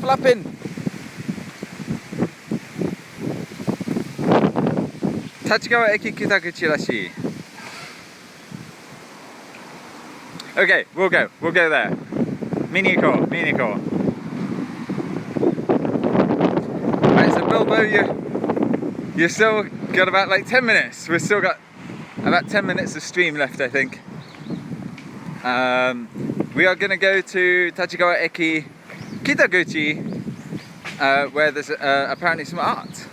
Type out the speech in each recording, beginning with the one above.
flapping. Tachikawa Eki Kitaguchi rashi. Okay, we'll go there. Miniko. Right, so Bilbo, you still got about like 10 minutes. We've still got about 10 minutes of stream left, I think. We are going to go to Tachikawa Eki Kitaguchi, where there's apparently some art.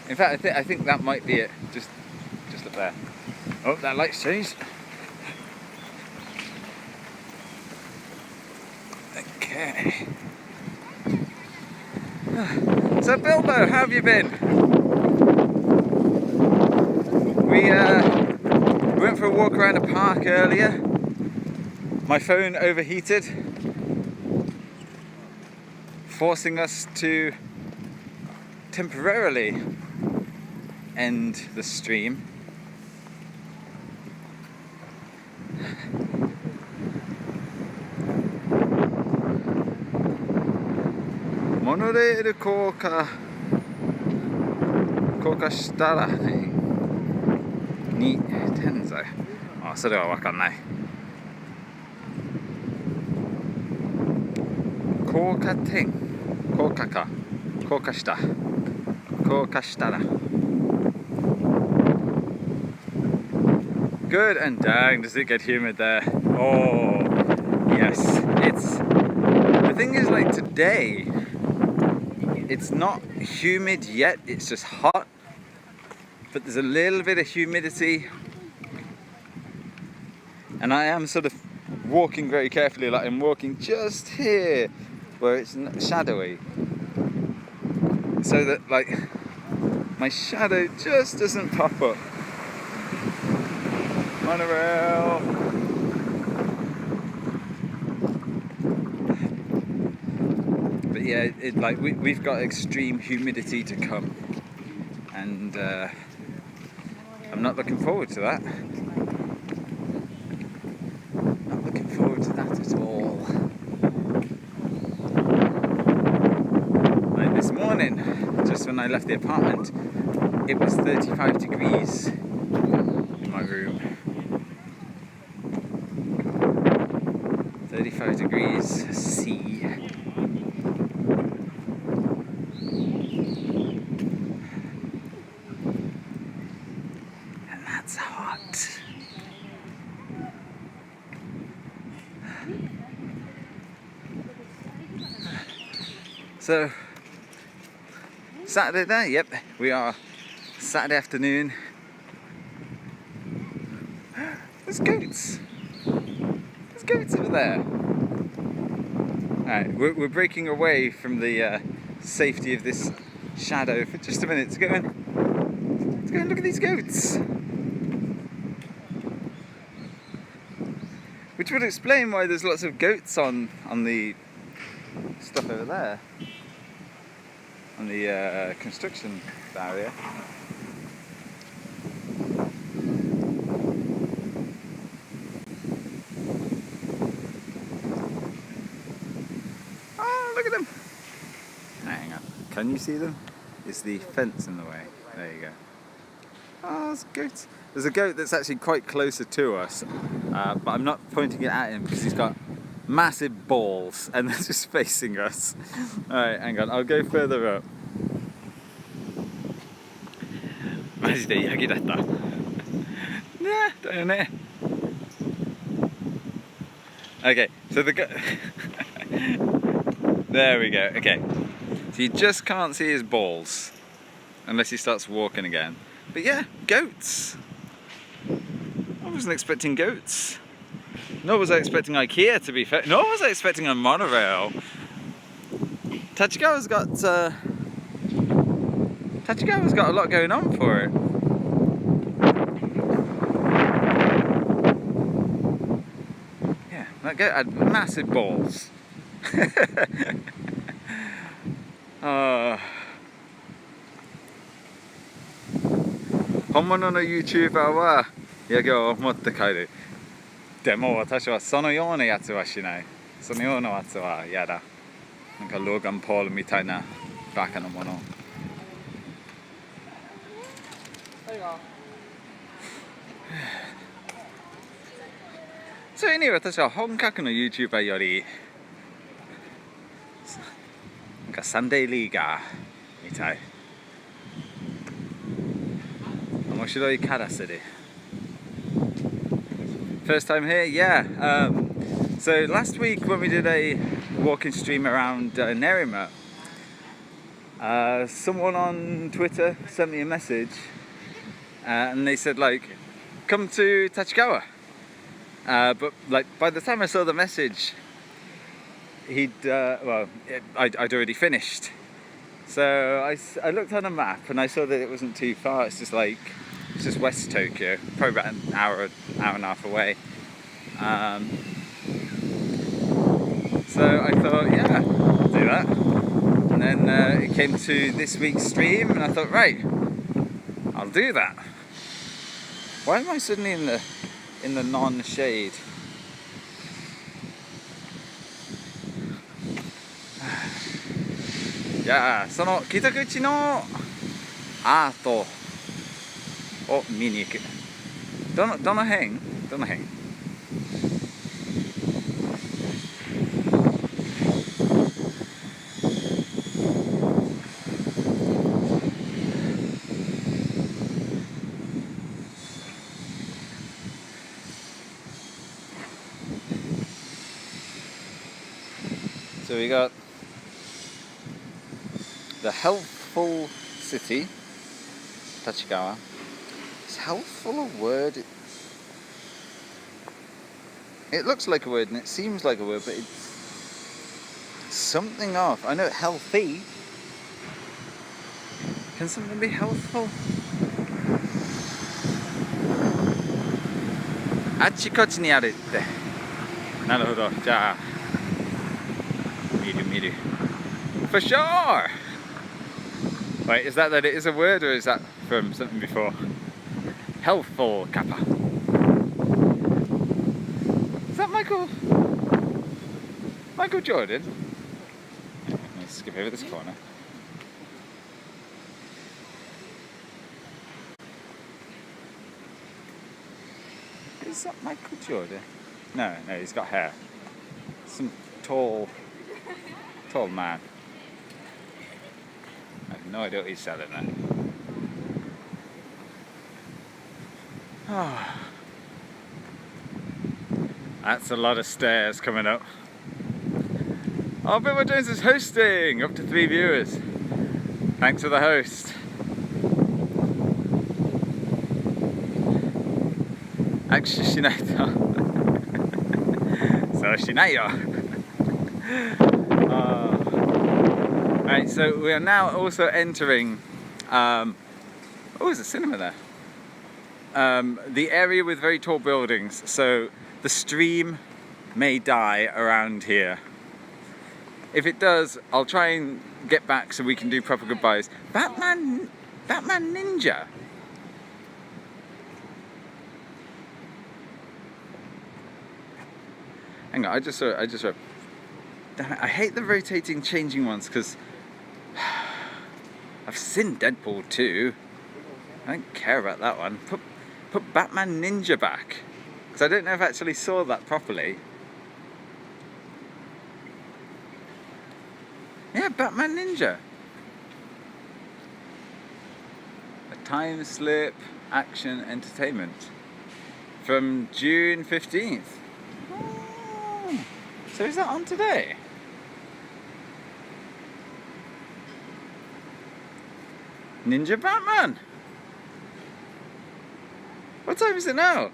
In fact, I think that might be it. Just up there. Oh, that light's changed. Okay. So Bilbo, how have you been? We went for a walk around the park earlier. My phone overheated, forcing us to temporarily end the stream. Monorail 高架したらに点在。あ、それはわかんない。高架点、高架か、高架下ら。Good, and dang, does it get humid there? Oh, yes. The thing is, like today, it's not humid yet, it's just hot, but there's a little bit of humidity, and I am sort of walking very carefully, like I'm walking just here where it's shadowy, so that like my shadow just doesn't pop up. Monorail. But yeah, like we've got extreme humidity to come, and I'm not looking forward to that. Not looking forward to that at all. Like this morning, just when I left the apartment, it was 35 degrees in my room. 35 degrees C. And that's hot. So, Saturday there, yep, we are Saturday afternoon. There's goats. There's goats over there. Alright, we're breaking away from the safety of this shadow for just a minute. Let's go and look at these goats. Which would explain why there's lots of goats on the stuff over there. On the construction barrier. Oh, look at them! Hang on. Can you see them? Is the fence in the way? There you go. Oh, there's goats. There's a goat that's actually quite closer to us, but I'm not pointing it at him because he's got massive balls and they're just facing us. Alright, hang on, I'll go further up. マジでヤギだった。ねえ、だよね。Okay, so there we go. Okay, so you just can't see his balls unless he starts walking again. But yeah, goats. I wasn't expecting goats. Nor was I expecting Ikea, to be fair. Nor was I expecting a monorail. Tachikawa's got a lot going on for it. Yeah, that goat had massive balls. 本物の YouTuber はヤギを持って帰る。でも私はそのようなやつはしない。そのようなやつは嫌だ。なんかローガン・ポールみたいなバカなもの。それに私は本格の YouTuber よりなんかサンデーリーガーみたい。面白いからする。First time here? Yeah. So last week when we did a walking stream around Nerima, someone on Twitter sent me a message and they said like, come to Tachikawa. But like by the time I saw the message, I'd already finished. So I looked on a map and I saw that it wasn't too far. It's just West Tokyo, probably about an hour and a half away. So I thought, yeah, I'll do that. And then it came to this week's stream, and I thought, right, I'll do that. Why am I suddenly in the non-shade? Yeah, その北口のアートを見に行く。どの辺？ So we got the healthful city, Tachikawa. Is healthful a word? It looks like a word and it seems like a word, but it's something off. I know healthy. Can something be healthful? あっちこっちにあるって。なるほど。じゃあ見る For sure! Wait, is that it is a word or is that from something before? Healthful kappa. Is that Michael Jordan? Let's skip over this corner. Is that Michael Jordan? No, he's got hair. Some tall man. I have no idea what he's selling there. That's a lot of stairs coming up. Oh, Bill Jones is hosting! Up to 3 viewers. Thanks to the host. Actually, しないと。そうしないよ。Right, so we are now also entering, there's a cinema there. The area with very tall buildings, so the stream may die around here. If it does, I'll try and get back so we can do proper goodbyes. Batman Ninja. Hang on, I just saw. Damn it, I hate the rotating, changing ones because I've seen Deadpool 2. I don't care about that one. Put Batman Ninja back. Because I don't know if I actually saw that properly. Yeah, Batman Ninja. A time slip action entertainment. From June 15th. Oh, so is that on today? Ninja Batman. What time is it now?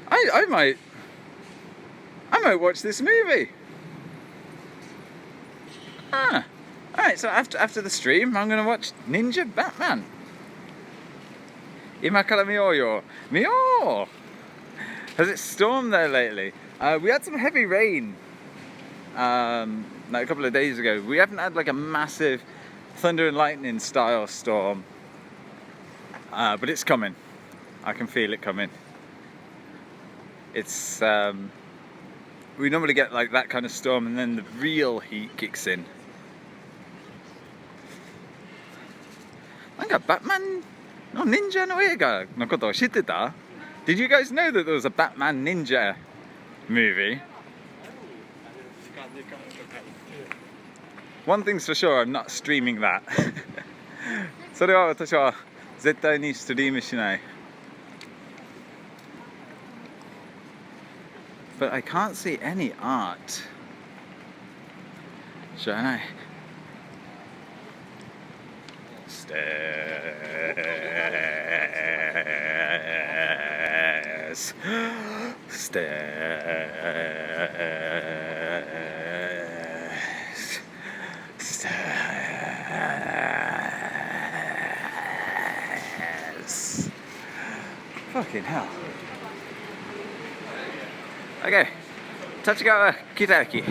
I might watch this movie. Alright, so after the stream I'm gonna watch Ninja Batman. 今から見ようよ。見よう! Has it stormed there lately? We had some heavy rain like a couple of days ago. We haven't had like a massive thunder and lightning style storm, but it's coming. I can feel it coming. It's we normally get like that kind of storm and then the real heat kicks in. なんかバットマンの忍者の映画のことを知ってた? Did you guys know that there was a Batman Ninja movie? One thing's for sure, I'm not streaming that. それは私は絶対にストリームしない。But I can't see any art. 知らない。Stairs. Stairs. Stairs. Fucking hell. Okay, Tachikawa Kitaki.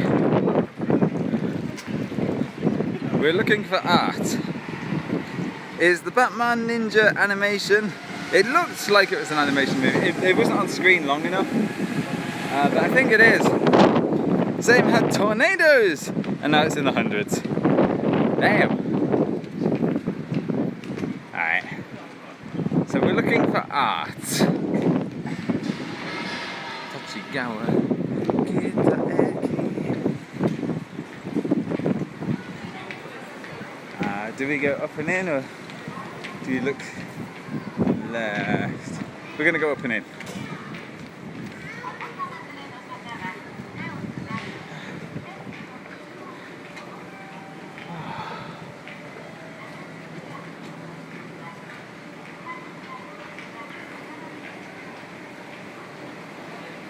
We're looking for art. Is the Batman Ninja animation? It looked like it was an animation movie. It wasn't on screen long enough, but I think it is. Same had tornadoes, and now it's in the hundreds. Damn. Alright. So we're looking for art. Tachikawa Kitaki. Do we go up and in, or do you look left? We're gonna go up and in.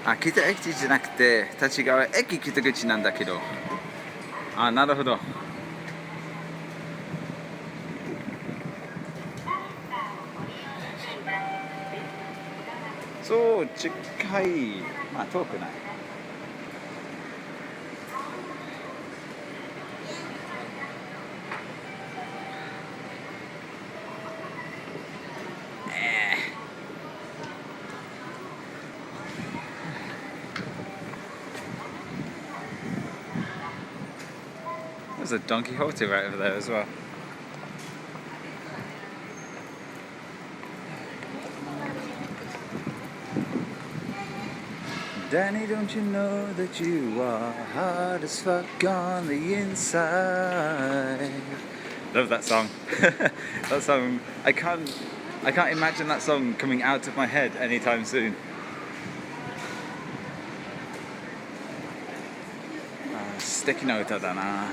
Ah, 北駅じゃなくて立川駅北口なんだけど。あ、なるほど。そう、近い。まあ遠くない。There's a donkey Quixote right over there as well. Danny, don't you know that you are hard as fuck on the inside? Love that song. That song, I can't imagine that song coming out of my head anytime soon. Sticky note だな。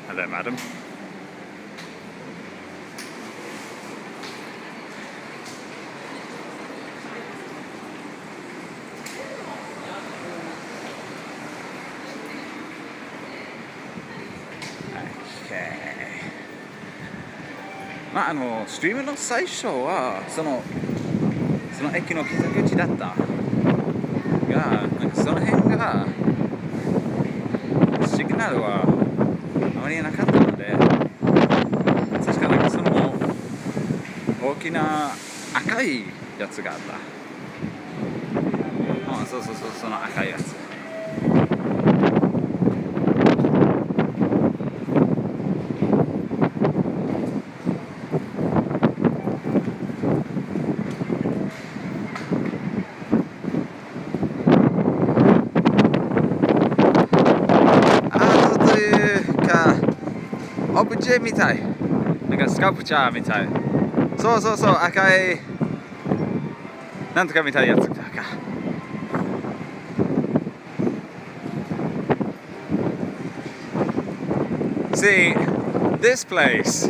Hello, madam. Okay. まあストリームの最初はその駅の北口だったが、なんかその辺がシグナルはあまりなかったので、確かなんかその大きな赤いやつがあった。あ、そうそうそう、その赤いやつ。オブジェみたい、なんかスカプチャーみたい、そうそうそう、赤いなんとかみたいなやつだか。See, this place,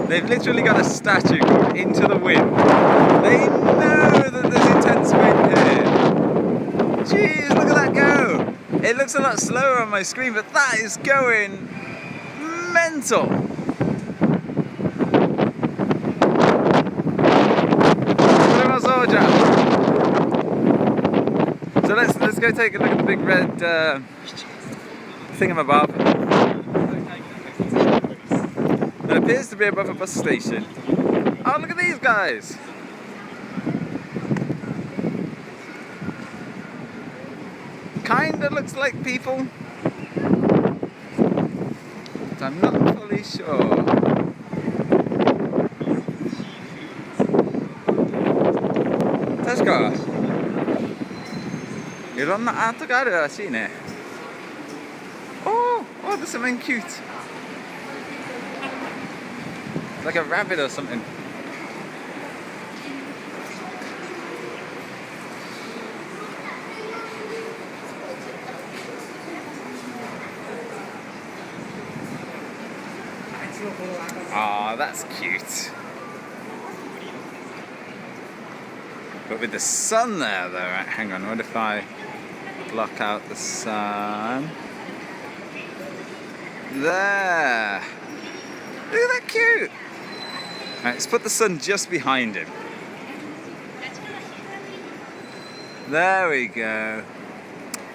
they've literally got a statue called Into the Wind. They know that there's intense wind here. Jeez, look at that go. It looks a lot slower on my screen, but that is going mental. So let's go take a look at the big red thingamabob. That appears to be above a bus station. Oh, look at these guys. kinda looks like people, but I'm not fully sure. Tachikawa. いろんなアートがあるらしいね。Oh, there's something cute. Like a rabbit or something. Ah, that's cute. But with the sun there though, right, hang on, what if I block out the sun? There! Look at that cute! Right, let's put the sun just behind him. There we go.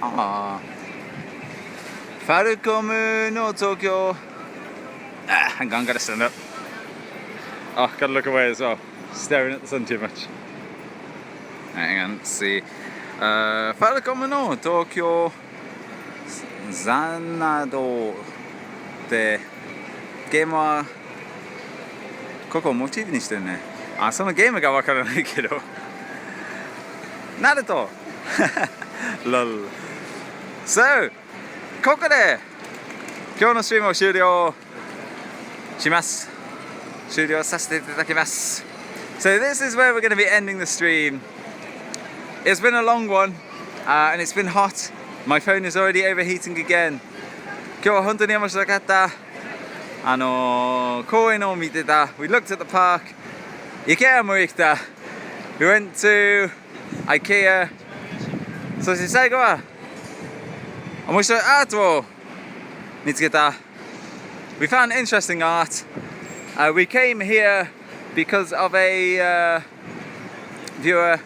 Ah. Falcom no Tokyo. Hang on, gotta stand up. Oh, gotta look away as well. Staring at the sun too much. Hang on, let's see. Falcom no Tokyo Zanado でゲームはここをモチーフにしてるね。あ、そのゲームがわからないけど。ナルトlol。So、ここで今日のストリームを終了します。終了させていただきます。So this is where we're going to be ending the stream. It's been a long one, and it's been hot. My phone is already overheating again. 今日は本当に面白かった。公園を見てた。We looked at the park. Ikea も行った。We went to Ikea. そして最後は面白いアートを見つけた。We found interesting art. We came here because of a viewer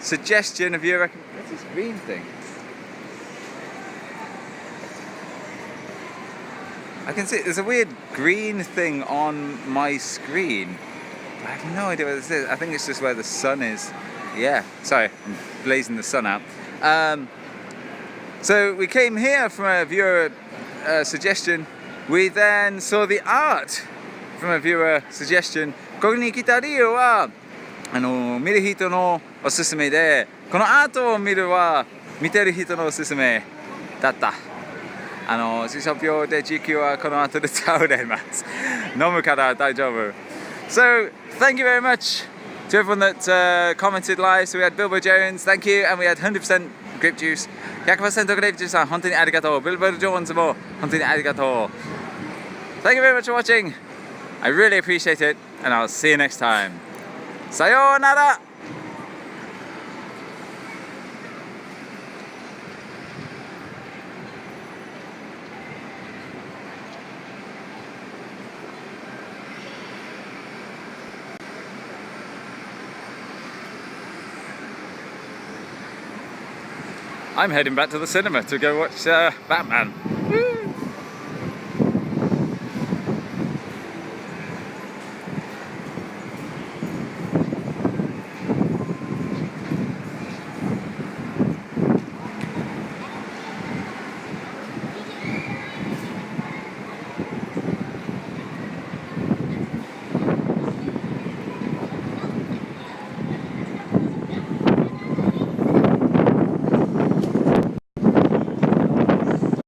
suggestion, a viewer recommendation. What's this green thing? I can see there's a weird green thing on my screen. I have no idea what this is. I think it's just where the sun is. Yeah, sorry, I'm blazing the sun out. So we came here from a viewer suggestion. We then saw the art from a viewer suggestion. ここに来た理由は見る人のおすすめで、このアートを見るは見てる人のおすすめだった。試食で時給はこの後で倒れます。飲むから大丈夫。So, thank you very much to everyone that commented live. So we had Bilbo Jones, thank you, and we had 100% grape juice. 100% グレープジュースさん、本当にありがとう。Bilbo Jones も本当にありがとう。Thank you very much for watching. I really appreciate it, and I'll see you next time. さようなら。I'm heading back to the cinema to go watch Batman.